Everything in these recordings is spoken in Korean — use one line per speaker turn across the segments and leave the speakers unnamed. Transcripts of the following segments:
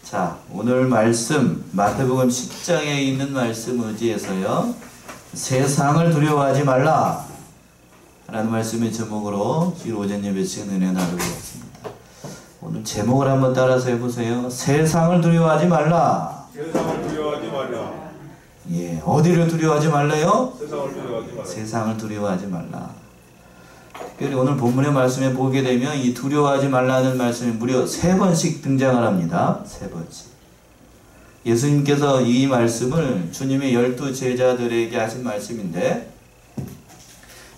자, 오늘 말씀 마태복음 10장에 있는 말씀 의지해서요, 세상을 두려워하지 말라 라는 말씀의 제목으로 주일 오전 예배 시간 은혜 나누겠습니다. 오늘 제목을 한번 따라서 해보세요. 세상을 두려워하지 말라.
세상을 두려워하지 말라.
예, 어디를 두려워하지 말래요?
세상을 두려워하지 말라.
세상을 두려워하지 말라. 특별히 오늘 본문의 말씀에 보게 되면 이 두려워하지 말라는 말씀이 무려 3번씩 등장을 합니다. 3번씩. 예수님께서 이 말씀을 주님의 12제자들에게 하신 말씀인데,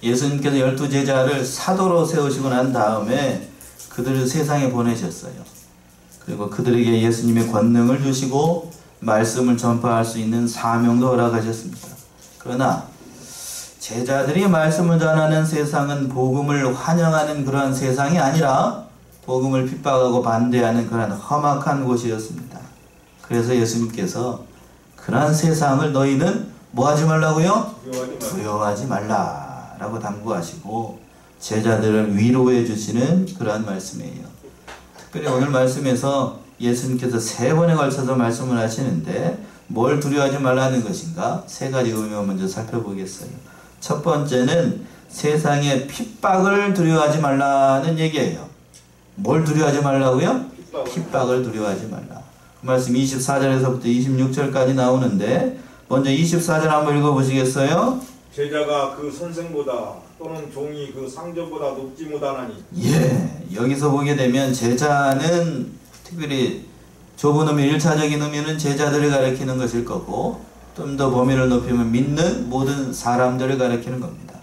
예수님께서 12제자를 사도로 세우시고 난 다음에 그들을 세상에 보내셨어요. 그리고 그들에게 예수님의 권능을 주시고 말씀을 전파할 수 있는 사명도 허락하셨습니다. 그러나 제자들이 말씀을 전하는 세상은 복음을 환영하는 그러한 세상이 아니라 복음을 핍박하고 반대하는 그러한 험악한 곳이었습니다. 그래서 예수님께서 그러한 세상을 너희는 뭐 하지 말라고요? 두려워하지 말라라고 당부하시고 제자들을 위로해 주시는 그러한 말씀이에요. 특별히 오늘 말씀에서 예수님께서 3번에 걸쳐서 말씀을 하시는데 뭘 두려워하지 말라는 것인가? 3가지 의미를 먼저 살펴보겠어요. 첫 번째는 세상의 핍박을 두려워하지 말라는 얘기예요. 뭘 두려워하지 말라고요? 핍박을 두려워하지 말라. 그 말씀 24절에서부터 26절까지 나오는데 먼저 24절 한번 읽어보시겠어요?
제자가 그 선생보다 또는 종이 그 상전보다 높지 못하나니.
예, 여기서 보게 되면 제자는 특별히 좁은 의미, 1차적인 의미는 제자들을 가리키는 것일 거고, 좀 더 범위를 높이면 믿는 모든 사람들을 가리키는 겁니다.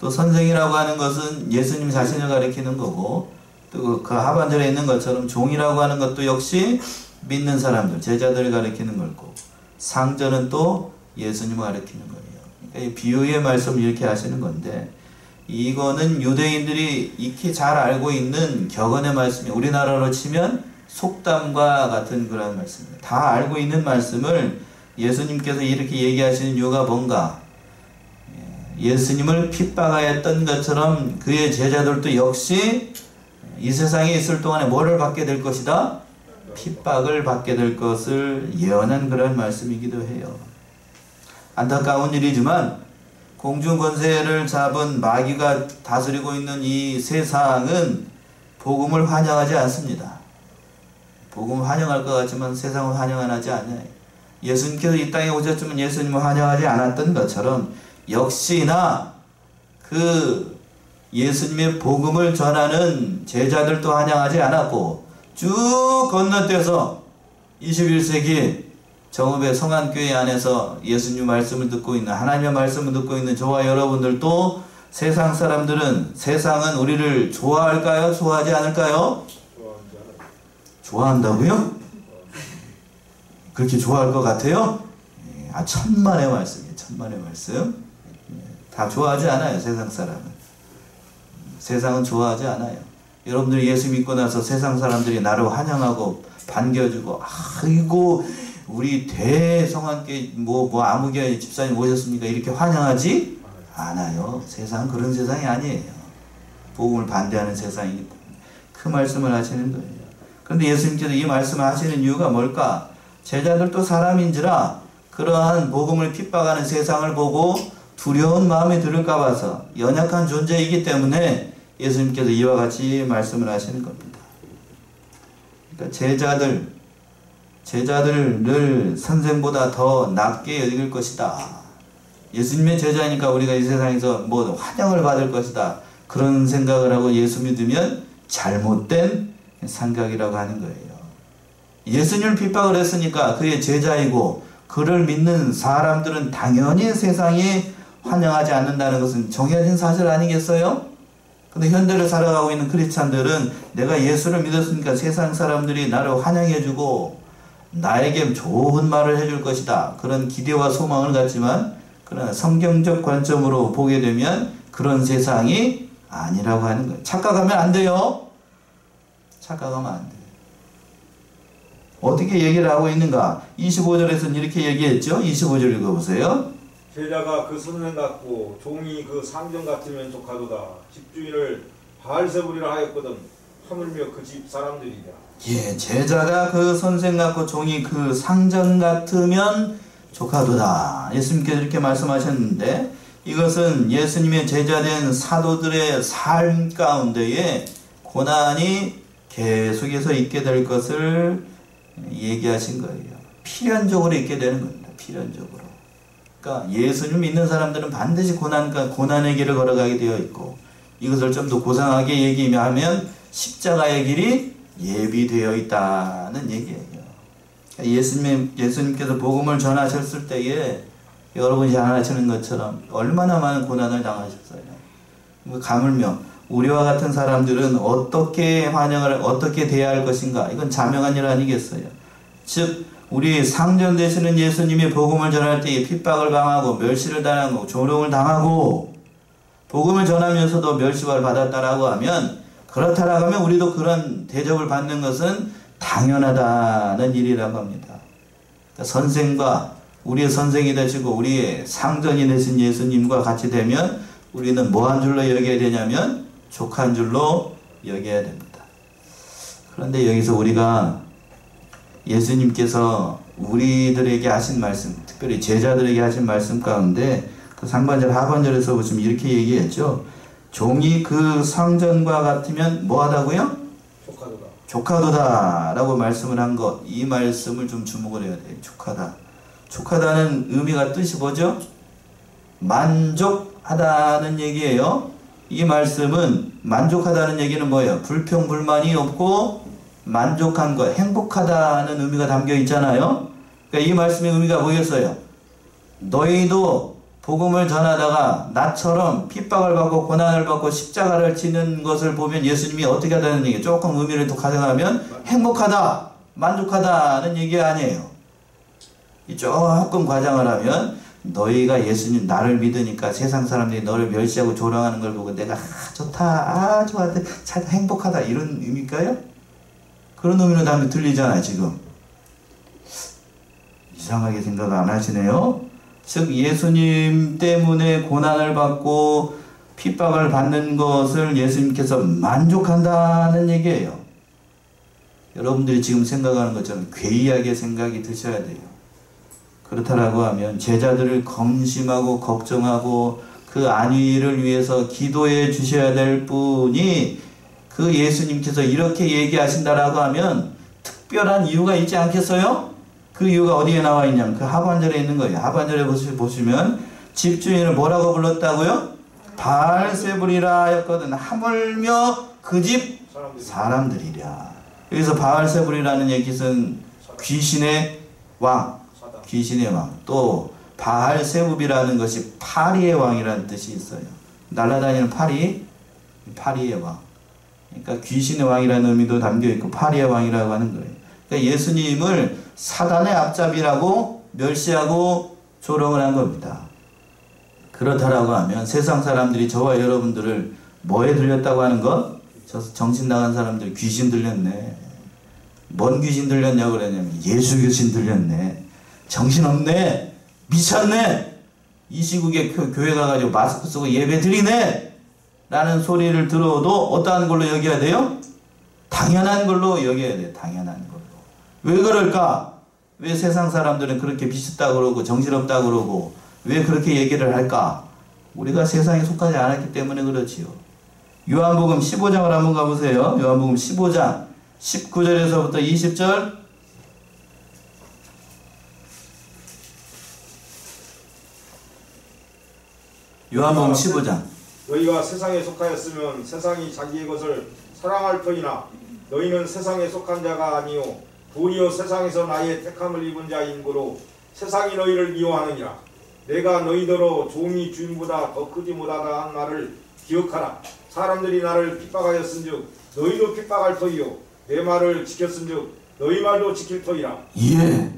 또 선생이라고 하는 것은 예수님 자신을 가리키는 거고, 또 그 하반절에 있는 것처럼 종이라고 하는 것도 역시 믿는 사람들, 제자들을 가리키는 거고, 상전은 또 예수님을 가리키는 거예요. 그러니까 이 비유의 말씀을 이렇게 하시는 건데, 이거는 유대인들이 익히 잘 알고 있는 격언의 말씀이에요. 우리나라로 치면 속담과 같은 그런 말씀이에요. 다 알고 있는 말씀을 예수님께서 이렇게 얘기하시는 이유가 뭔가? 예수님을 핍박하였던 것처럼 그의 제자들도 역시 이 세상에 있을 동안에 뭐를 받게 될 것이다? 핍박을 받게 될 것을 예언한 그런 말씀이기도 해요. 안타까운 일이지만 공중권세를 잡은 마귀가 다스리고 있는 이 세상은 복음을 환영하지 않습니다. 복음을 환영할 것 같지만 세상은 환영 안 하지 않아요. 예수님께서 이 땅에 오셨지만 예수님을 환영하지 않았던 것처럼 역시나 그 예수님의 복음을 전하는 제자들도 환영하지 않았고, 쭉 건너뛰어서 21세기 정읍의 성안교회 안에서 예수님 말씀을 듣고 있는, 하나님의 말씀을 듣고 있는 저와 여러분들도 세상 사람들은, 세상은 우리를 좋아할까요? 좋아하지 않을까요? 좋아한다고요? 그렇게 좋아할 것 같아요? 천만의 말씀이에요. 천만의 말씀. 다 좋아하지 않아요. 세상 사람은. 세상은 좋아하지 않아요. 여러분들이 예수 믿고 나서 세상 사람들이 나를 환영하고 반겨주고, 아이고 우리 대성한께 뭐 아무개 집사님 오셨습니까? 이렇게 환영하지 않아요. 세상은 그런 세상이 아니에요. 복음을 반대하는 세상이기 때문에 그 말씀을 하시는 거예요. 그런데 예수님께서 이 말씀을 하시는 이유가 뭘까? 제자들도 사람인지라 그러한 복음을 핍박하는 세상을 보고 두려운 마음이 들을까 봐서, 연약한 존재이기 때문에 예수님께서 이와 같이 말씀을 하시는 겁니다. 그러니까 제자들을 늘 선생보다 더 낮게 여길 것이다. 예수님의 제자니까 우리가 이 세상에서 뭐 환영을 받을 것이다. 그런 생각을 하고 예수 믿으면 잘못된 생각이라고 하는 거예요. 예수님을 핍박을 했으니까 그의 제자이고 그를 믿는 사람들은 당연히 세상에 환영하지 않는다는 것은 정해진 사실 아니겠어요? 근데 현대를 살아가고 있는 크리스찬들은 내가 예수를 믿었으니까 세상 사람들이 나를 환영해주고 나에게 좋은 말을 해줄 것이다. 그런 기대와 소망을 갖지만, 그러나 성경적 관점으로 보게 되면 그런 세상이 아니라고 하는 거예요. 착각하면 안 돼요. 착각하면 안 돼요. 어떻게 얘기를 하고 있는가? 25절에서는 이렇게 얘기했죠. 25절 읽어보세요.
제자가 그 선생 같고 종이 그 상전 같으면 족하도다. 집주인을 바알세불이라 하였거든 하물며 그 집 사람들이랴.
예, 제자가 그 선생 같고 종이 그 상전 같으면 조카도다. 예수님께서 이렇게 말씀하셨는데, 이것은 예수님의 제자된 사도들의 삶 가운데에 고난이 계속해서 있게 될 것을 얘기하신 거예요. 필연적으로 있게 되는 겁니다. 필연적으로. 그러니까 예수님 믿는 사람들은 반드시 고난의 길을 걸어가게 되어 있고, 이것을 좀 더 고상하게 얘기하면 십자가의 길이 예비되어 있다는 얘기예요. 예수님께서 복음을 전하셨을 때에 여러분이 잘 아시는 것처럼 얼마나 많은 고난을 당하셨어요. 가물며 우리와 같은 사람들은 어떻게 어떻게 대해야 할 것인가? 이건 자명한 일 아니겠어요? 즉 우리 상전 되시는 예수님이 복음을 전할 때에 핍박을 당하고 멸시를 당하고 조롱을 당하고 복음을 전하면서도 멸시를 받았다라고 하면, 그렇다라고 하면 우리도 그런 대접을 받는 것은 당연하다는 일이라고 합니다. 그러니까 선생과 우리의 선생이 되시고 우리의 상전이 되신 예수님과 같이 되면 우리는 뭐한 줄로 여겨야 되냐면 족한 줄로 여겨야 됩니다. 그런데 여기서 우리가 예수님께서 우리들에게 하신 말씀, 특별히 제자들에게 하신 말씀 가운데 그 상반절 하반절에서 보시면 이렇게 얘기했죠. 종이 그 상전과 같으면 뭐하다고요?
조카도다.
조카도다 라고 말씀을 한 것, 이 말씀을 좀 주목을 해야 돼요. 조카다. 조카다는 의미가 뜻이 뭐죠? 만족하다는 얘기예요. 이 말씀은 만족하다는 얘기는 뭐예요? 불평불만이 없고 만족한 것, 행복하다는 의미가 담겨 있잖아요. 그러니까 이 말씀의 의미가 뭐겠어요? 너희도 복음을 전하다가 나처럼 핍박을 받고 고난을 받고 십자가를 지는 것을 보면 예수님이 어떻게 하다는 얘기, 조금 의미를 또 가정하면 행복하다, 만족하다는 얘기 아니에요. 조금 과장을 하면 너희가 예수님 나를 믿으니까 세상 사람들이 너를 멸시하고 조롱하는 걸 보고 내가 좋다, 좋아, 잘 행복하다, 이런 의미일까요? 그런 의미로 다음에 들리잖아요. 지금 이상하게 생각 안 하시네요. 즉 예수님 때문에 고난을 받고 핍박을 받는 것을 예수님께서 만족한다는 얘기예요. 여러분들이 지금 생각하는 것처럼 괴이하게 생각이 드셔야 돼요. 그렇다라고 하면 제자들을 검심하고 걱정하고 그 안위를 위해서 기도해 주셔야 될 분이, 그 예수님께서 이렇게 얘기하신다라고 하면 특별한 이유가 있지 않겠어요? 그 이유가 어디에 나와 있냐면 그 하반절에 있는 거예요. 하반절에 보시면 집주인을 뭐라고 불렀다고요? 바알세불이라 하였거든. 하물며 그 집 사람들이랴. 여기서 바알세불이라는 얘기는 귀신의 왕, 귀신의 왕. 또 바알세불이라는 것이 파리의 왕이라는 뜻이 있어요. 날아다니는 파리의 왕. 그러니까 귀신의 왕이라는 의미도 담겨 있고 파리의 왕이라고 하는 거예요. 그러니까 예수님을 사단의 앞잡이라고 멸시하고 조롱을 한 겁니다. 그렇다라고 하면 세상 사람들이 저와 여러분들을 뭐에 들렸다고 하는 것? 저 정신 나간 사람들 귀신 들렸네. 뭔 귀신 들렸냐고 그러냐면 예수 귀신 들렸네. 정신없네. 미쳤네. 이 시국에 교회 가가지고 마스크 쓰고 예배 드리네. 라는 소리를 들어도 어떠한 걸로 여겨야 돼요? 당연한 걸로 여겨야 돼요. 당연한 걸로. 왜 그럴까? 왜 세상 사람들은 그렇게 비슷하다 그러고 정신없다 그러고 왜 그렇게 얘기를 할까? 우리가 세상에 속하지 않았기 때문에 그렇지요. 요한복음 15장을 한번 가보세요. 요한복음 15장 19절에서부터 20절. 요한복음 15장.
너희가 세상에 속하였으면 세상이 자기의 것을 사랑할 터이나 너희는 세상에 속한 자가 아니요 도리어 세상에서 나의 택함을 입은 자인고로 세상이 너희를 미워하느니라. 내가 너희더러 종이 주인보다 더 크지 못하다 한 말을 기억하라. 사람들이 나를 핍박하였은즉 너희도 핍박할 터이요 내 말을 지켰은즉 너희 말도 지킬 터이라.
예.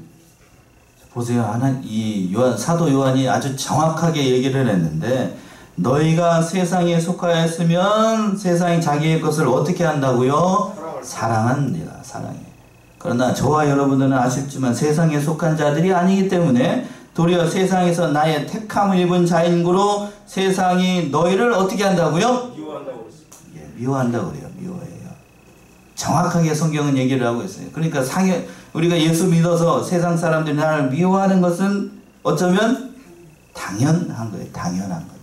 보세요. 이 사도 요한이 아주 정확하게 얘기를 했는데, 너희가 세상에 속하였으면 세상이 자기의 것을 어떻게 한다고요? 사랑합니다. 사랑해. 그러나 저와 여러분들은 아쉽지만 세상에 속한 자들이 아니기 때문에 도리어 세상에서 나의 택함을 입은 자인고로 세상이 너희를 어떻게 한다고요?
미워한다고 그랬습니다.
예, 미워한다고 그래요. 미워해요. 정확하게 성경은 얘기를 하고 있어요. 그러니까 우리가 예수 믿어서 세상 사람들이 나를 미워하는 것은 어쩌면 당연한 거예요. 당연한 거.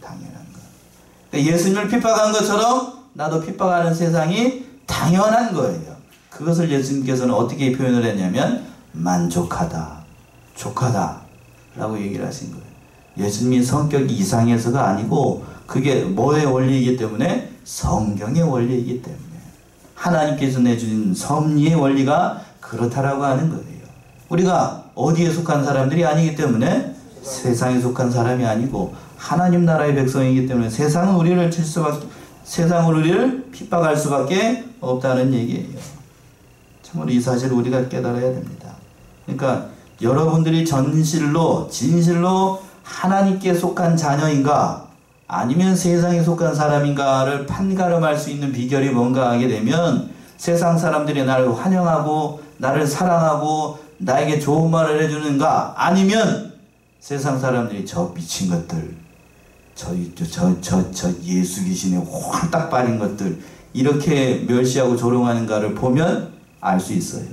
그러니까 예수님을 핍박한 것처럼 나도 핍박하는 세상이 당연한 거예요. 그것을 예수님께서는 어떻게 표현을 했냐면 만족하다, 족하다 라고 얘기를 하신 거예요. 예수님이 성격이 이상해서가 아니고 그게 뭐의 원리이기 때문에 성경의 원리이기 때문에 하나님께서 내주신 섭리의 원리가 그렇다라고 하는 거예요. 우리가 어디에 속한 사람들이 아니기 때문에 세상에 속한 사람이 아니고 하나님 나라의 백성이기 때문에 세상은 우리를 세상은 우리를 핍박할 수밖에 없다는 얘기예요. 참으로 이 사실을 우리가 깨달아야 됩니다. 그러니까 여러분들이 진실로 하나님께 속한 자녀인가 아니면 세상에 속한 사람인가를 판가름할 수 있는 비결이 뭔가 하게 되면 세상 사람들이 나를 환영하고 나를 사랑하고 나에게 좋은 말을 해주는가 아니면 세상 사람들이 저 미친 것들 저 예수 귀신에 홀딱 빠진 것들 이렇게 멸시하고 조롱하는가를 보면 알 수 있어요.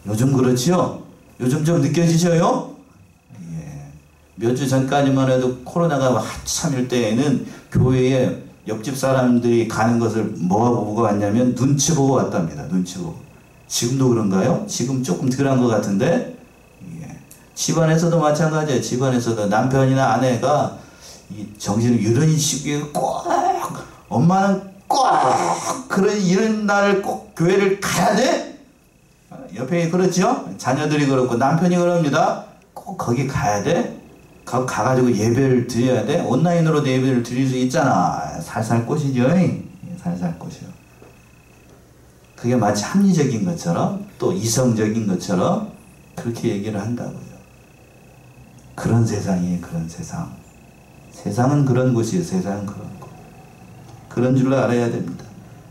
요즘 그렇지요? 요즘 좀 느껴지셔요? 예. 몇 주 전까지만 해도 코로나가 한참일 때에는 교회에 옆집 사람들이 가는 것을 뭐하고 보고 왔냐면 눈치 보고 왔답니다. 눈치 보고. 지금도 그런가요? 지금 조금 덜한 것 같은데 예. 집안에서도 마찬가지예요. 집안에서도 남편이나 아내가 이 정신을 유런히 시키고 꼭 엄마는 꼭 그런 이런 날을 꼭 교회를 가야 돼? 옆에 그렇죠? 자녀들이 그렇고 남편이 그럽니다. 꼭 거기 가야 돼? 가가지고 예배를 드려야 돼? 온라인으로도 예배를 드릴 수 있잖아. 살살 꼬시죠? 살살 꼬셔. 그게 마치 합리적인 것처럼 또 이성적인 것처럼 그렇게 얘기를 한다고요. 그런 세상이에요. 그런 세상. 세상은 그런 곳이에요. 세상은 그런 곳. 그런 줄로 알아야 됩니다.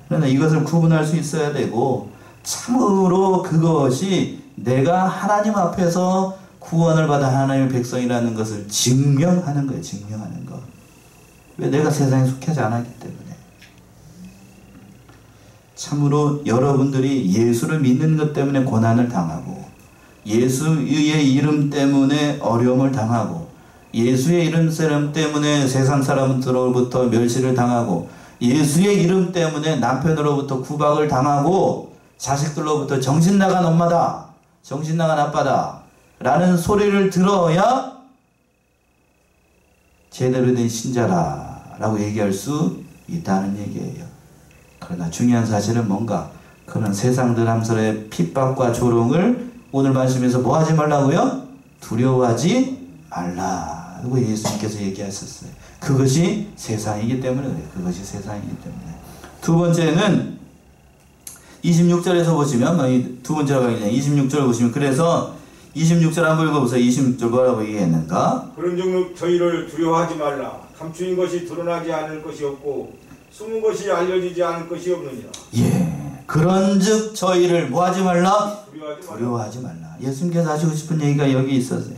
그러나 이것을 구분할 수 있어야 되고 참으로 그것이 내가 하나님 앞에서 구원을 받아 하나님의 백성이라는 것을 증명하는 거예요. 증명하는 것. 왜? 내가 세상에 속하지 않았기 때문에. 참으로 여러분들이 예수를 믿는 것 때문에 고난을 당하고 예수의 이름 때문에 어려움을 당하고 예수의 이름 때문에 세상 사람들로부터 멸시를 당하고 예수의 이름 때문에 남편으로부터 구박을 당하고 자식들로부터 정신 나간 엄마다, 정신 나간 아빠다 라는 소리를 들어야 제대로 된 신자라 라고 얘기할 수 있다는 얘기예요. 그러나 중요한 사실은 뭔가 그런 세상들 함설의 핍박과 조롱을 오늘 말씀에서 뭐 하지 말라고요? 두려워하지 말라고 예수님께서 얘기하셨어요. 그것이 세상이기 때문에 그래요. 그것이 세상이기 때문에. 두 번째는 26절에서 보시면 두 번째로 가기 전에 26절을 보시면 그래서 26절 한번 읽어보세요. 26절 뭐라고 얘기했는가?
그런즉 저희를 두려워하지 말라. 감추인 것이 드러나지 않을 것이 없고 숨은 것이 알려지지 않을 것이 없느니라.
예, 그런즉 저희를 뭐하지 말라? 두려워하지 말라. 예수님께서 하시고 싶은 얘기가 여기 있었어요.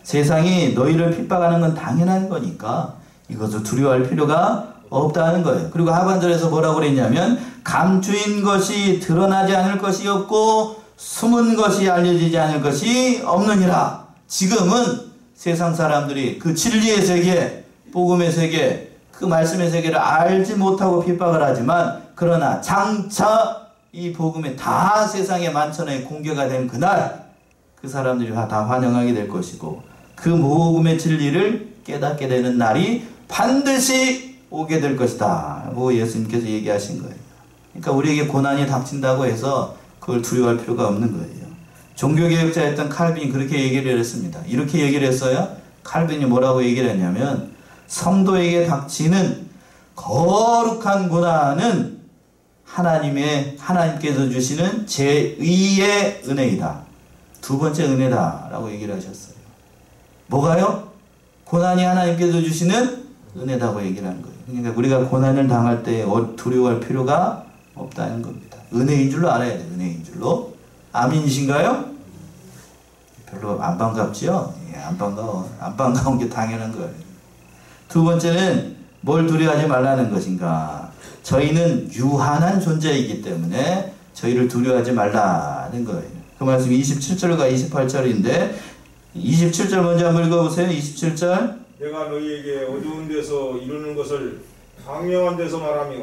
세상이 너희를 핍박하는 건 당연한 거니까 이것을 두려워할 필요가 없다는 거예요. 그리고 하반절에서 뭐라고 그랬냐면 감추인 것이 드러나지 않을 것이 없고 숨은 것이 알려지지 않을 것이 없느니라. 지금은 세상 사람들이 그 진리의 세계, 복음의 세계, 그 말씀의 세계를 알지 못하고 핍박을 하지만 그러나 장차 이 복음이 다 세상에 만천하에 공개가 된 그날 그 사람들이 다 환영하게 될 것이고 그 복음의 진리를 깨닫게 되는 날이 반드시 오게 될 것이다. 뭐 예수님께서 얘기하신 거예요. 그러니까 우리에게 고난이 닥친다고 해서 그걸 두려워할 필요가 없는 거예요. 종교개혁자였던 칼빈이 그렇게 얘기를 했습니다. 이렇게 얘기를 했어요. 칼빈이 뭐라고 얘기를 했냐면 성도에게 닥치는 거룩한 고난은 하나님께서 주시는 제2의 은혜이다. 두 번째 은혜다 라고 얘기를 하셨어요. 뭐가요? 고난이 하나님께서 주시는 은혜다고 얘기를 한 거예요. 그러니까 우리가 고난을 당할 때 두려워할 필요가 없다는 겁니다. 은혜인 줄로 알아야 돼요. 은혜인 줄로. 아멘이신가요? 별로 안 반갑죠? 예, 안 반가워. 안 반가운 게 당연한 거예요. 두 번째는 뭘 두려워하지 말라는 것인가? 저희는 유한한 존재이기 때문에 저희를 두려워하지 말라는 거예요. 그 말씀이 27절과 28절인데 27절 먼저 한번 읽어보세요. 27절.
내가 너희에게 어두운 데서 이루는 것을 광명한 데서 말하며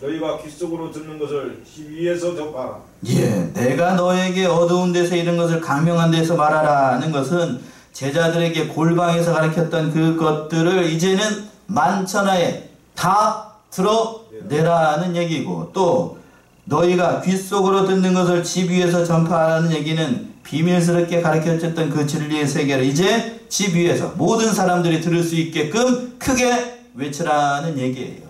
너희가 귀 속으로 듣는 것을 집 위에서 접하라.
예, 내가 너에게 어두운 데서 이런 것을 강명한 데서 말하라는 것은 제자들에게 골방에서 가르쳤던 그것들을 이제는 만천하에 다 드러내라는 얘기고, 또 너희가 귀 속으로 듣는 것을 집 위에서 전파하라는 얘기는 비밀스럽게 가르쳐줬던 그 진리의 세계를 이제 집 위에서 모든 사람들이 들을 수 있게끔 크게 외치라는 얘기예요.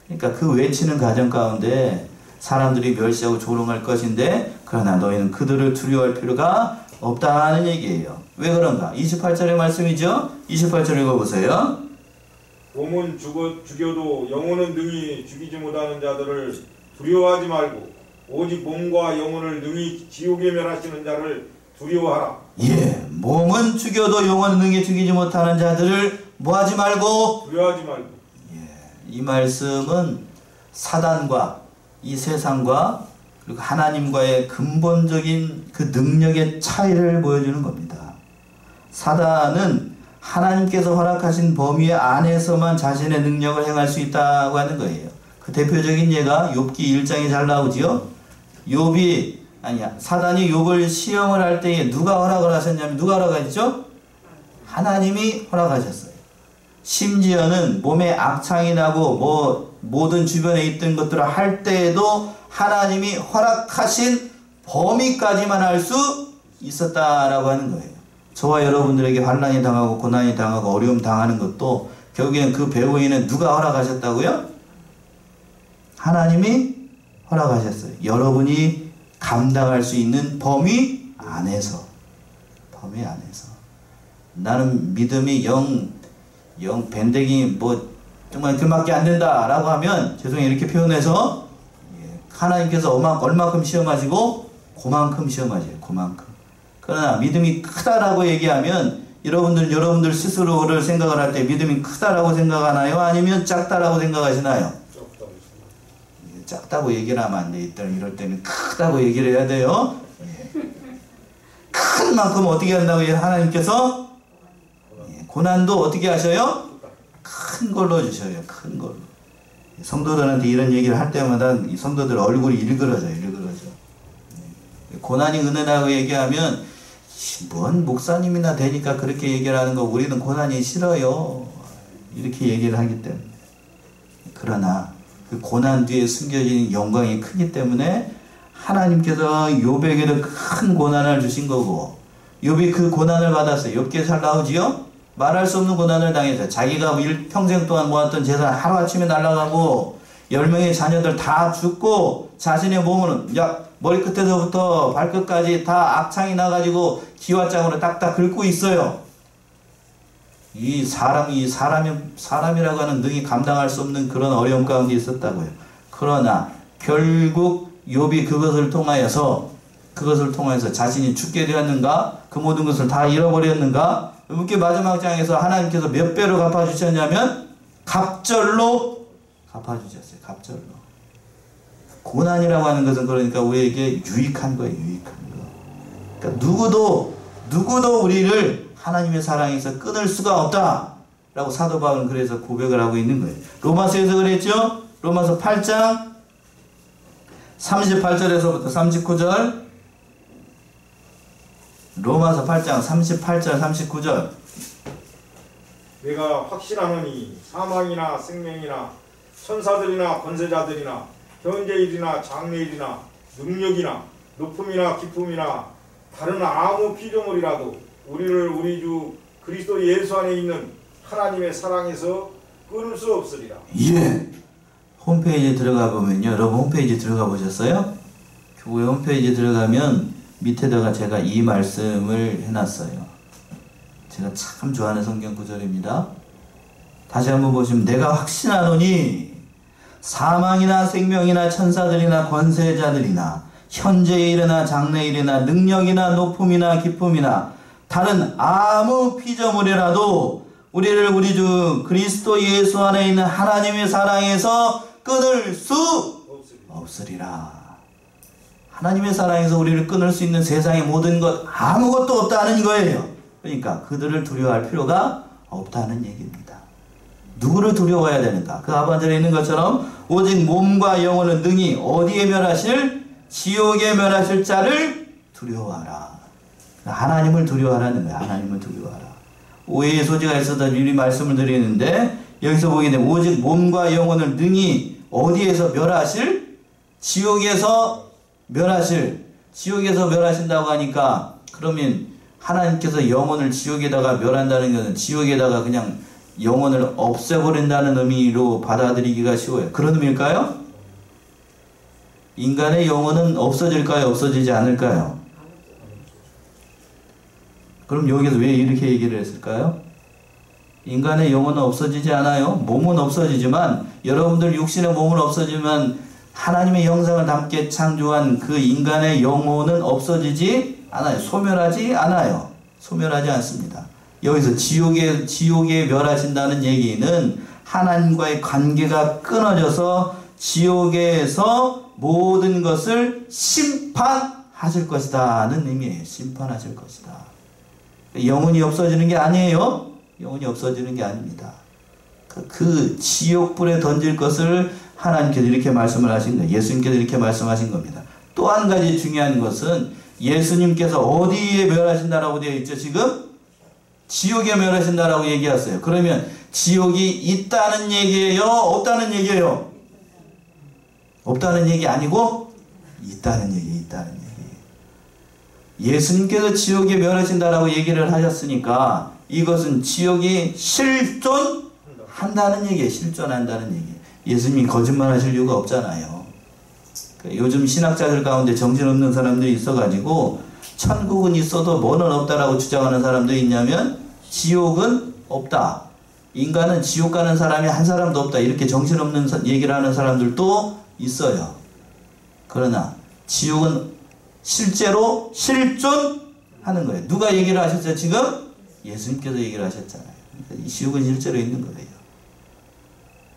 그러니까 그 외치는 과정 가운데 사람들이 멸시하고 조롱할 것인데, 그러나 너희는 그들을 두려워할 필요가 없다는 얘기예요. 왜 그런가? 28절의 말씀이죠. 28절 읽어보세요.
몸은 죽여도 영혼은 능히 죽이지 못하는 자들을 두려워하지 말고 오직 몸과 영혼을 능히 지옥에 멸하시는 자를 두려워하라.
예, 몸은 죽여도 영혼은 능히 죽이지 못하는 자들을 뭐하지 말고?
두려워하지 말고.
예, 이 말씀은 사단과 이 세상과 그리고 하나님과의 근본적인 그 능력의 차이를 보여주는 겁니다. 사단은 하나님께서 허락하신 범위 안에서만 자신의 능력을 행할 수 있다고 하는 거예요. 그 대표적인 예가 욥기 1장에 잘 나오지요. 사단이 욥을 시험을 할 때에 누가 허락을 하셨냐면, 누가 허락하셨죠? 하나님이 허락하셨어요. 심지어는 몸에 악창이 나고 모든 주변에 있던 것들을 할 때에도 하나님이 허락하신 범위까지만 할 수 있었다라고 하는 거예요. 저와 여러분들에게 환난이 당하고 고난이 당하고 어려움 당하는 것도 결국에는 그 배후에는 누가 허락하셨다고요? 하나님이 허락하셨어요. 여러분이 감당할 수 있는 범위 안에서. 나는 믿음이 영 밴댕이 정말 그밖에 안 된다 라고 하면, 죄송해요, 이렇게 표현해서 하나님께서 얼마큼 시험하시고 그만큼 시험하세요. 그만큼. 그러나 믿음이 크다라고 얘기하면 여러분들 스스로를 생각을 할 때 믿음이 크다라고 생각하나요? 아니면 작다라고 생각하시나요? 작다고 얘기를 하면 안 돼. 이럴 때는 크다고 얘기를 해야 돼요. 큰 만큼 어떻게 한다고요? 하나님께서 고난도 어떻게 하셔요? 큰 걸로 주셔요. 큰 걸로. 성도들한테 이런 얘기를 할 때마다 이 성도들 얼굴이 일그러져요. 고난이 은혜라고 얘기하면 뭔 목사님이나 되니까 그렇게 얘기를 하는 거, 우리는 고난이 싫어요. 이렇게 얘기를 하기 때문에. 그러나 그 고난 뒤에 숨겨진 영광이 크기 때문에 하나님께서 욥에게도 큰 고난을 주신 거고, 욥이 그 고난을 받았어요. 욥기에 잘 나오지요? 말할 수 없는 고난을 당했어요. 자기가 평생 동안 모았던 재산 하루아침에 날아가고 10명의 자녀들 다 죽고 자신의 몸은 머리끝에서부터 발끝까지 다 악창이 나가지고 기와장으로 딱딱 긁고 있어요. 이 사람이라고 하는 능히 감당할 수 없는 그런 어려움 가운데 있었다고요. 그러나 결국 욥이 그것을 통하여서 자신이 죽게 되었는가? 그 모든 것을 다 잃어버렸는가? 이렇게 마지막 장에서 하나님께서 몇 배로 갚아주셨냐면 갑절로 갚아주셨어요. 갑절로. 고난이라고 하는 것은 그러니까 우리에게 유익한 거예요. 그러니까 누구도 우리를 하나님의 사랑에서 끊을 수가 없다 라고 사도 바울은 그래서 고백을 하고 있는 거예요. 로마서에서 그랬죠. 로마서 8장 38절에서부터 39절. 로마서 8장 38절 39절.
내가 확신하노니 사망이나 생명이나 천사들이나 권세자들이나 현재일이나 장래일이나 능력이나 높음이나 깊음이나 다른 아무 피조물이라도 우리를 우리 주 그리스도 예수 안에 있는 하나님의 사랑에서 끊을 수 없으리라.
예. 홈페이지에 들어가 보면요. 여러분 홈페이지 들어가 보셨어요? 교회 홈페이지에 들어가면 밑에다가 제가 이 말씀을 해놨어요. 제가 참 좋아하는 성경 구절입니다. 다시 한번 보시면, 내가 확신하노니 사망이나 생명이나 천사들이나 권세자들이나 현재일이나 장래일이나 능력이나 높음이나 깊음이나 다른 아무 피조물이라도 우리를 우리 주 그리스도 예수 안에 있는 하나님의 사랑에서 끊을 수 없으리라. 하나님의 사랑에서 우리를 끊을 수 있는 세상의 모든 것 아무것도 없다는 거예요. 그러니까 그들을 두려워할 필요가 없다는 얘기입니다. 누구를 두려워해야 되는가? 그 하반절에 있는 것처럼 오직 몸과 영혼은 능히 어디에 멸하실? 지옥에 멸하실 자를 두려워하라. 하나님을 두려워하라는 거야. 하나님을 두려워하라. 오해의 소지가 있어서 미리 말씀을 드리는데 여기서 보게 되면 오직 몸과 영혼을 능히 어디에서 멸하실? 지옥에서 멸하실. 지옥에서 멸하신다고 하니까 그러면 하나님께서 영혼을 지옥에다가 멸한다는 것은 지옥에다가 그냥 영혼을 없애버린다는 의미로 받아들이기가 쉬워요. 그런 의미일까요? 인간의 영혼은 없어질까요? 없어지지 않을까요? 그럼 여기서 왜 이렇게 얘기를 했을까요? 인간의 영혼은 없어지지 않아요. 몸은 없어지지만 여러분들 육신의 몸은 없어지만 하나님의 형상을 담게 창조한 그 인간의 영혼은 없어지지 않아요. 소멸하지 않아요. 소멸하지 않습니다. 여기서 지옥에 멸하신다는 얘기는 하나님과의 관계가 끊어져서 지옥에서 모든 것을 심판하실 것이다는 의미예요. 심판하실 것이다. 영혼이 없어지는 게 아니에요. 영혼이 없어지는 게 아닙니다. 그 지옥불에 던질 것을 하나님께서 이렇게 말씀을 하신 거예요. 예수님께서 이렇게 말씀하신 겁니다. 또 한 가지 중요한 것은 예수님께서 어디에 멸하신다라고 되어 있죠? 지금 지옥에 멸하신다라고 얘기했어요. 그러면 지옥이 있다는 얘기예요? 없다는 얘기예요? 없다는 얘기 아니고 있다는 얘기, 있다는 얘기. 예수님께서 지옥에 멸하신다라고 얘기를 하셨으니까 이것은 지옥이 실존한다는 얘기예요. 실존한다는 얘기. 예수님이 거짓말하실 이유가 없잖아요. 요즘 신학자들 가운데 정신없는 사람들이 있어가지고 천국은 있어도 뭐는 없다라고 주장하는 사람들이 있냐면 지옥은 없다. 인간은 지옥 가는 사람이 한 사람도 없다. 이렇게 정신없는 얘기를 하는 사람들도 있어요. 그러나 지옥은 실제로 실존하는 거예요. 누가 얘기를 하셨죠? 지금 예수님께서 얘기를 하셨잖아요. 그러니까 이 지옥은 실제로 있는 거예요.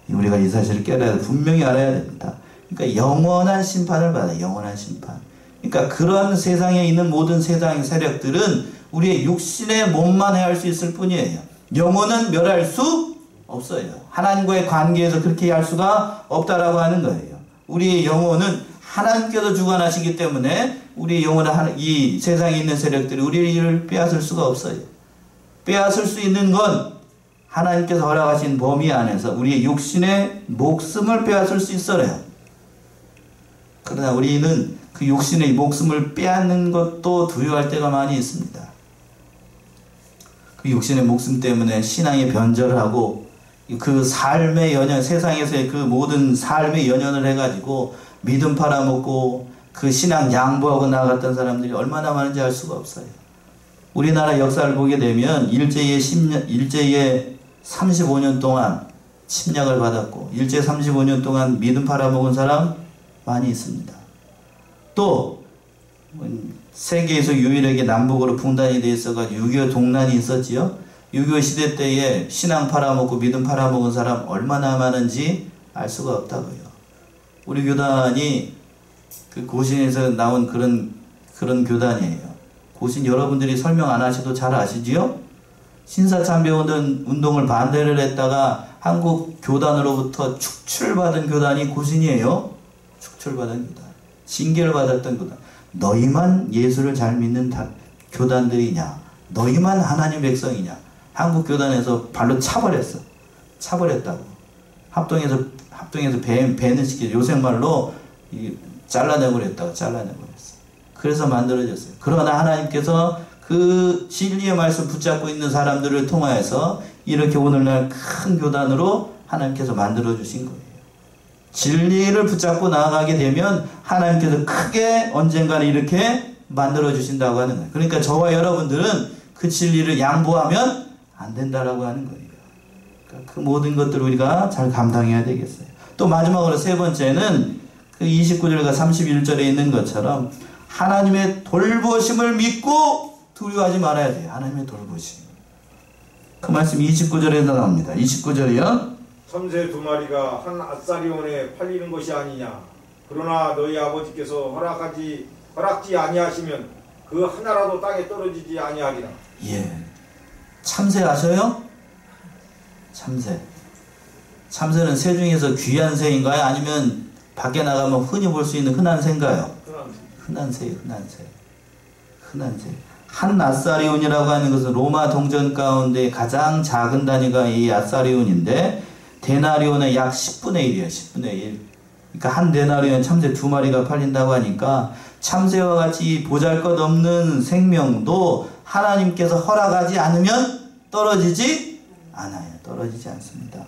우리가 이 사실을 깨달아야 분명히 알아야 됩니다. 그러니까 영원한 심판을 받아요. 영원한 심판. 그러니까 그런 세상에 있는 모든 세상의 세력들은 우리의 육신의 몸만 해할 수 있을 뿐이에요. 영혼은 멸할 수 없어요. 하나님과의 관계에서 그렇게 할 수가 없다라고 하는 거예요. 우리의 영혼은 하나님께서 주관하시기 때문에 우리의 영혼은 이 세상에 있는 세력들이 우리를 빼앗을 수가 없어요. 빼앗을 수 있는 건 하나님께서 허락하신 범위 안에서 우리의 육신의 목숨을 빼앗을 수 있어요. 그러나 우리는 그 육신의 목숨을 빼앗는 것도 두려워할 때가 많이 있습니다. 그 육신의 목숨 때문에 신앙에 변절을 하고 그 삶의 연연, 세상에서의 그 모든 삶의 연연을 해가지고 믿음 팔아먹고 그 신앙 양보하고 나갔던 사람들이 얼마나 많은지 알 수가 없어요. 우리나라 역사를 보게 되면 일제에 35년 동안 침략을 받았고 일제 35년 동안 믿음 팔아먹은 사람 많이 있습니다. 또 세계에서 유일하게 남북으로 분단이 되어 있어가지고 6.25 동란이 있었지요. 6.25 시대 때에 신앙 팔아먹고 믿음 팔아먹은 사람 얼마나 많은지 알 수가 없다고요. 우리 교단이 그 고신에서 나온 그런 교단이에요. 고신 여러분들이 설명 안 하셔도 잘 아시지요? 신사참배운동을 반대를 했다가 한국 교단으로부터 축출받은 교단이 고신이에요. 축출받은 교단. 징계를 받았던 교단. 너희만 예수를 잘 믿는 교단들이냐? 너희만 하나님 백성이냐? 한국 교단에서 발로 차버렸어. 차버렸다고. 합동에서 배는 시키죠. 요새말로 잘라내버렸다고. 잘라내버렸어. 그래서 만들어졌어요. 그러나 하나님께서 그 진리의 말씀 붙잡고 있는 사람들을 통하여서 이렇게 오늘날 큰 교단으로 하나님께서 만들어주신 거예요. 진리를 붙잡고 나아가게 되면 하나님께서 크게 언젠가는 이렇게 만들어주신다고 하는 거예요. 그러니까 저와 여러분들은 그 진리를 양보하면 안 된다라고 하는 거예요. 그러니까 그 모든 것들을 우리가 잘 감당해야 되겠어요. 또 마지막으로 세 번째는 그 29절과 31절에 있는 것처럼 하나님의 돌보심을 믿고 두려워하지 말아야 돼요. 하나님의 돌보심. 그 말씀 29절에서 나옵니다. 29절이요.
참새 2마리가 한 아사리온에 팔리는 것이 아니냐. 그러나 너희 아버지께서 허락지 아니하시면 그 하나라도 땅에 떨어지지 아니하리라.
예. 참새 아셔요? 참새. 참새는 새 중에서 귀한 새인가요? 아니면 밖에 나가면 흔히 볼 수 있는 흔한 새인가요? 흔한 새예요. 흔한 새. 한 아사리온이라고 하는 것은 로마 동전 가운데 가장 작은 단위가 이 아사리온인데 데나리온의 약 10분의 1이에요. 10분의 1. 그러니까 한 데나리온 참새 2마리가 팔린다고 하니까 참새와 같이 보잘것없는 생명도 하나님께서 허락하지 않으면 떨어지지 않아요. 떨어지지 않습니다.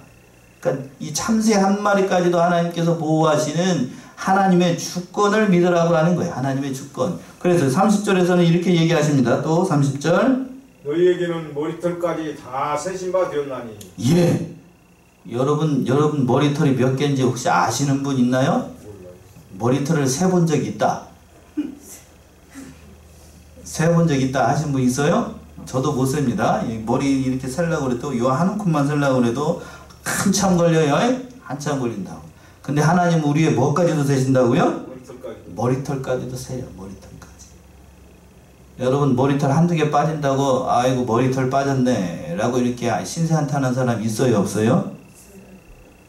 그러니까 이 참새 한 마리까지도 하나님께서 보호하시는 하나님의 주권을 믿으라고 하는 거예요. 하나님의 주권. 그래서 30절에서는 이렇게 얘기하십니다. 또 30절.
너희에게는 머리털까지 다 세신 바 되었나니.
예. 여러분 머리털이 몇 개인지 혹시 아시는 분 있나요? 머리털을 세본 적이 있다. 세본 적이 있다 하신 분 있어요? 저도 못 셉니다. 머리 이렇게 세려고 그래도 요 한 움큼만 세려고 그래도 한참 걸려요. 한참 걸린다고. 근데 하나님 우리의 뭐까지도 세신다고요? 머리털까지도 세요. 머리털까지. 여러분 머리털 한두 개 빠진다고 아이고 머리털 빠졌네 라고 이렇게 신세한탄한 사람 있어요? 없어요?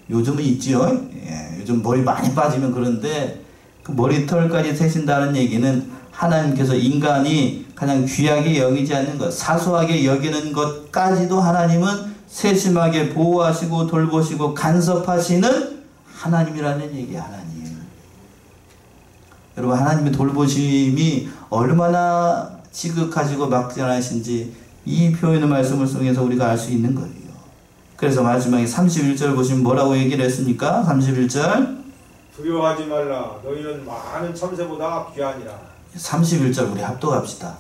요즘은 있지요. 예, 요즘 머리 많이 빠지면 그런데 그 머리털까지 세신다는 얘기는 하나님께서 인간이 가장 귀하게 여기지 않는 것, 사소하게 여기는 것까지도 하나님은 세심하게 보호하시고 돌보시고 간섭하시는 하나님이라는 얘기예요. 하나님. 여러분 하나님의 돌보심이 얼마나 지극하시고 막연하신지 이 표현의 말씀을 통해서 우리가 알 수 있는 거예요. 그래서 마지막에 31절 보시면 뭐라고 얘기를 했습니까? 31절.
두려워하지 말라. 너희는 많은 참새보다 귀하니라. 31절
우리 합독합시다.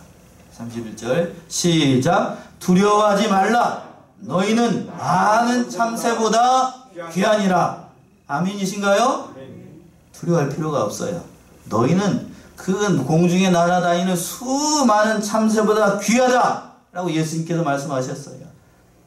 31절 시작. 두려워하지 말라. 너희는 많은 참새보다 귀하니라. 아멘이신가요? 두려워할 필요가 없어요. 너희는 그 공중에 날아다니는 수많은 참새보다 귀하다 라고 예수님께서 말씀하셨어요.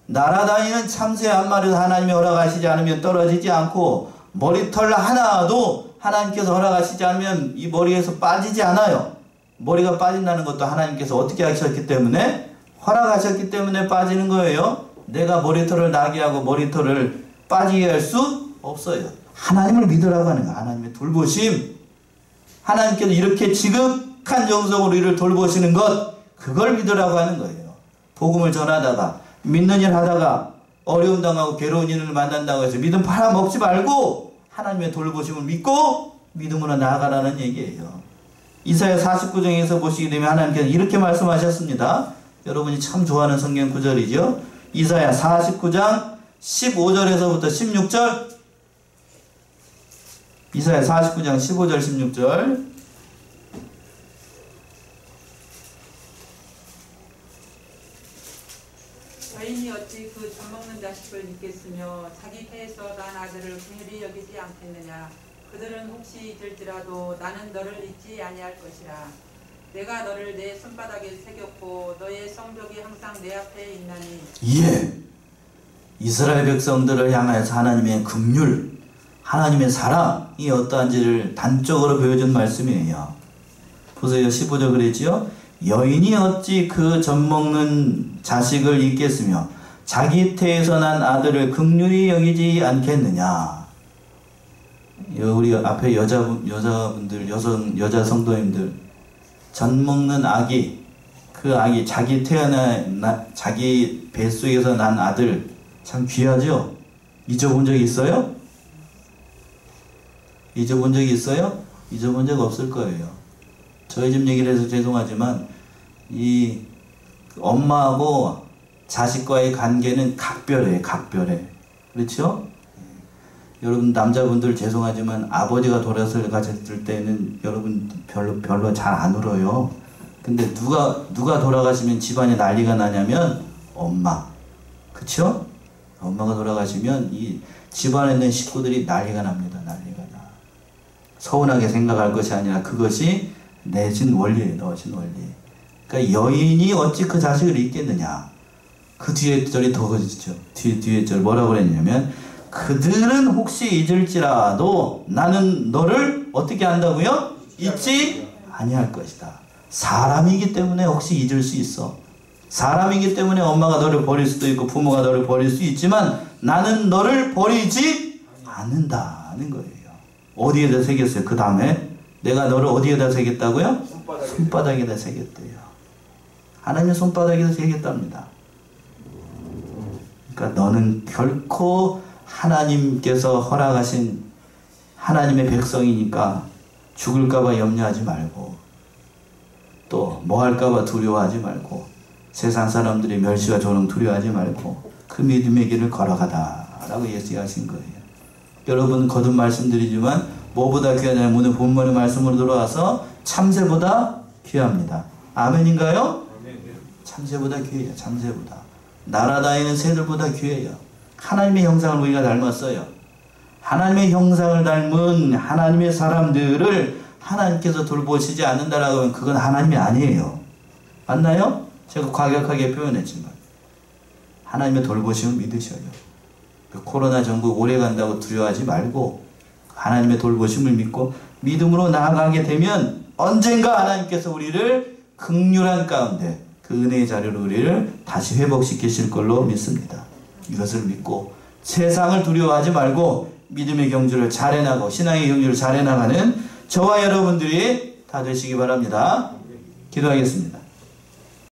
날아다니는 참새 한 마리도 하나님이 허락하시지 않으면 떨어지지 않고 머리털 하나도 하나님께서 허락하시지 않으면 이 머리에서 빠지지 않아요. 머리가 빠진다는 것도 하나님께서 어떻게 하셨기 때문에? 허락하셨기 때문에 빠지는 거예요. 내가 머리털을 나게 하고 머리털을 빠지게 할 수 없어요. 하나님을 믿으라고 하는 거예요. 하나님의 돌보심. 하나님께서 이렇게 지극한 정성으로 우리를 돌보시는 것, 그걸 믿으라고 하는 거예요. 복음을 전하다가 믿는 일 하다가 어려움 당하고 괴로운 일을 만난다고 해서 믿음 팔아먹지 말고 하나님의 돌보심을 믿고 믿음으로 나아가라는 얘기예요. 이사야 49장에서 보시게 되면 하나님께서 이렇게 말씀하셨습니다. 여러분이 참 좋아하는 성경 구절이죠. 이사야 49장 15절에서부터 16절. 이사야 49장 15절 16절.
여인이 어찌 그 젖먹는 자식을 잊겠으며 자기 태에서 난 아들을 긍휼히 여기지 않겠느냐. 그들은 혹시 들지라도 나는 너를 잊지 아니할 것이라. 내가 너를 내 손바닥에 새겼고 너의 성벽이 항상 내 앞에 있나니.
예. 이스라엘 백성들을 향하여서 하나님의 긍휼, 하나님의 사랑이 어떠한지를 단적으로 보여준 말씀이에요. 보세요. 15절 그랬지요. 여인이 어찌 그 젖먹는 자식을 잊겠으며 자기 태에서 난 아들을 긍휼히 여기지 않겠느냐. 우리 앞에 여자분들, 여자 성도님들, 젖먹는 아기, 그 아기, 자기 뱃속에서 난 아들, 참 귀하죠? 잊어본 적이 있어요? 잊어본 적이 있어요? 잊어본 적 없을 거예요. 저희 집 얘기를 해서 죄송하지만, 이 엄마하고 자식과의 관계는 각별해요, 각별해. 그렇죠? 여러분 남자분들 죄송하지만 아버지가 돌아가셨을 때는 여러분 별로 잘 안 울어요. 근데 누가 돌아가시면 집안에 난리가 나냐면 엄마. 그쵸? 엄마가 돌아가시면 이 집안에 있는 식구들이 난리가 납니다. 난리가 나. 서운하게 생각할 것이 아니라 그것이 내신 원리예요. 넣으신 원리. 그러니까 여인이 어찌 그 자식을 잊겠느냐. 그 뒤에 절이 더 거짓죠. 뒤에 절 뭐라고 그랬냐면 그들은 혹시 잊을지라도 나는 너를 어떻게 한다고요? 잊지 아니할 것이다. 사람이기 때문에 혹시 잊을 수 있어. 사람이기 때문에 엄마가 너를 버릴 수도 있고 부모가 너를 버릴 수 있지만 나는 너를 버리지 않는다는 거예요. 어디에다 새겼어요? 그 다음에 내가 너를 어디에다 새겼다고요? 손바닥에다 새겼대요. 하나님의 손바닥에다 새겼답니다. 그러니까 너는 결코 하나님께서 허락하신 하나님의 백성이니까 죽을까봐 염려하지 말고 또 뭐 할까봐 두려워하지 말고 세상 사람들이 멸시와 조롱 두려워하지 말고 그 믿음의 길을 걸어가다 라고 예수가 하신 거예요. 여러분 거듭 말씀드리지만 뭐보다 귀하냐면 오늘 본문의 말씀으로 들어와서 참새보다 귀합니다. 아멘인가요? 참새보다 귀해요. 참새보다. 날아다니는 새들보다 귀해요. 하나님의 형상을 우리가 닮았어요. 하나님의 형상을 닮은 하나님의 사람들을 하나님께서 돌보시지 않는다라고 하면 그건 하나님이 아니에요. 맞나요? 제가 과격하게 표현했지만 하나님의 돌보심을 믿으셔요. 코로나 정부 오래 간다고 두려워하지 말고 하나님의 돌보심을 믿고 믿음으로 나아가게 되면 언젠가 하나님께서 우리를 긍휼한 가운데 그 은혜의 자리로 우리를 다시 회복시키실 걸로 믿습니다. 이것을 믿고 세상을 두려워하지 말고 믿음의 경주를 잘해나가고 신앙의 경주를 잘해나가는 저와 여러분들이 다 되시기 바랍니다. 기도하겠습니다.